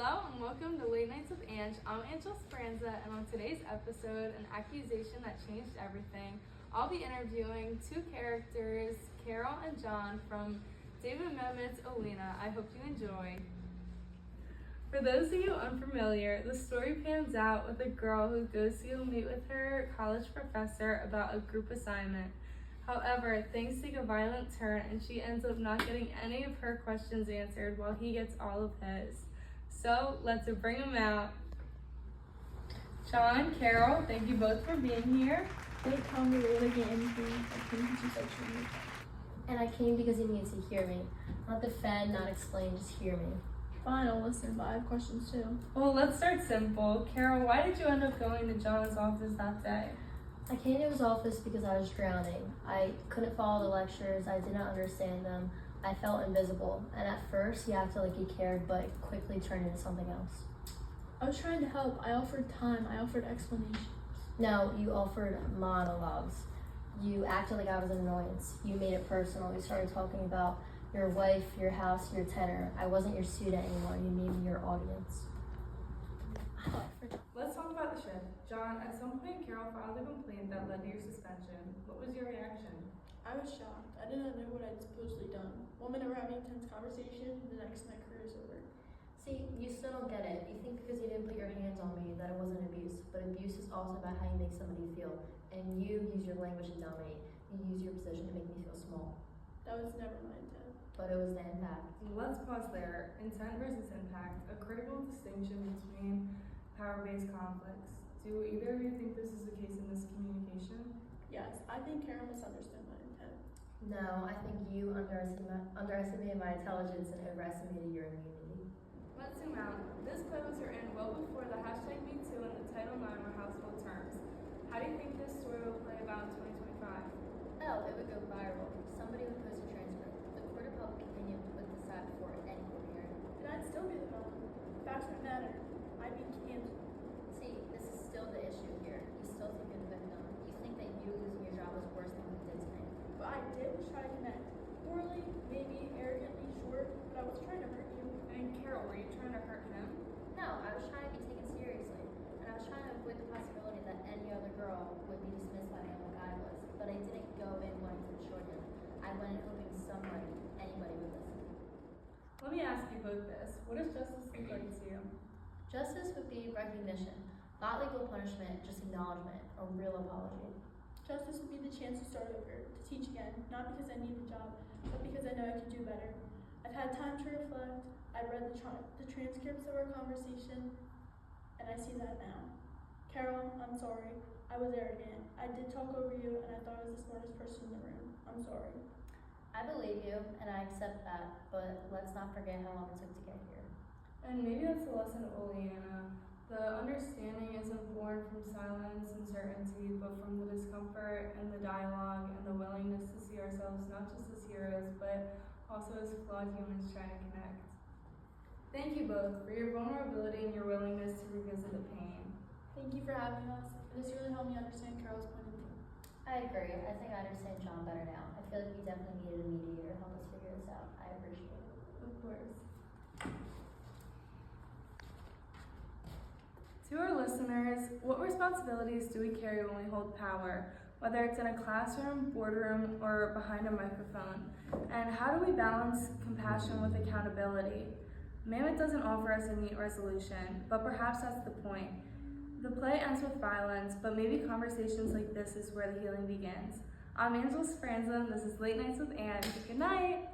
Hello and welcome to Late Nights with Ange. I'm Angela Speranza, and on today's episode, an accusation that changed everything, I'll be interviewing two characters, Carol and John, from David Mamet's Alina. I hope you enjoy. For those of you unfamiliar, the story pans out with a girl who goes to meet with her college professor about a group assignment. However, things take a violent turn and she ends up not getting any of her questions answered while he gets all of his. So let's bring them out. John, Carol, thank you both for being here. They told me really get anything. I came because you said you. And I came because you needed to hear me. Not defend, not explain, just hear me. Fine, I'll listen, but I have questions too. Well, let's start simple. Carol, why did you end up going to John's office that day? I came to his office because I was drowning. I couldn't follow the lectures, I did not understand them. I felt invisible, and at first he acted like he cared, but it quickly turned into something else. I was trying to help. I offered time. I offered explanations. No, you offered monologues. You acted like I was an annoyance. You made it personal. You started talking about your wife, your house, your tenor. I wasn't your student anymore. You made me your audience. Let's talk about the shift. John, at some point Carol filed a complaint that led to your suspension. What was your reaction? I was shocked. I did not know what I'd supposedly done. 1 minute we're having a tense conversation, the next my career is over. See, you still don't get it. You think because you didn't put your hands on me that it wasn't abuse, but abuse is also about how you make somebody feel. And you use your language to dominate. You use your position to make me feel small. That was never my intent. But it was the impact. Let's pause there. Intent versus impact, a critical distinction between power-based conflicts. Do either of you think this is the case in this communication? Yes, I think Carol misunderstood my intent. No, I think you underestimated my intelligence and overestimated your immunity. Let's zoom out. This play was written well before the #MeToo and the Title IX were household terms. How do you think this story will play about in 2025? Oh, it would go viral. Somebody would post a transcript. The court of public opinion would decide before any court hearing. And I'd still be the villain. Facts would matter. I'd be canceled. See, this is still the issue here. You still think you're the victim. You think that you losing your job was worse than what you did to me. What I did was try to connect. Poorly, maybe arrogantly, sure, but I was trying to hurt you. And Carol, were you trying to hurt him? No, I was trying to be taken seriously. And I was trying to avoid the possibility that any other girl would be dismissed by him like I was. But I didn't go in wanting to destroy him. I went in hoping somebody, anybody would listen. Let me ask you both this. What does justice look like to you? Justice would be recognition, not legal punishment, just acknowledgement, a real apology. Justice would be the chance to start over, to teach again, not because I need the job, but because I know I could do better. I've had time to reflect. I've read the transcripts of our conversation, and I see that now. Carol, I'm sorry. I was arrogant. I did talk over you, and I thought I was the smartest person in the room. I'm sorry. I believe you, and I accept that, but let's not forget how long it took to get here. And maybe that's the lesson of Oleana. The understanding isn't born from silence and certainty, but from the discomfort and the dialogue and the willingness to see ourselves not just as heroes, but also as flawed humans trying to connect. Thank you both for your vulnerability and your willingness to revisit the pain. Thank you for having us. This really helped me understand Carol's point of view. I agree. I think I understand John better now. I feel like we definitely needed a mediator to help us figure this out. I appreciate it. Of course. To our listeners, what responsibilities do we carry when we hold power, whether it's in a classroom, boardroom, or behind a microphone? And how do we balance compassion with accountability? Mamet doesn't offer us a neat resolution, but perhaps that's the point. The play ends with violence, but maybe conversations like this is where the healing begins. I'm Angela Speranza, and this is Late Nights with Anne. Good night!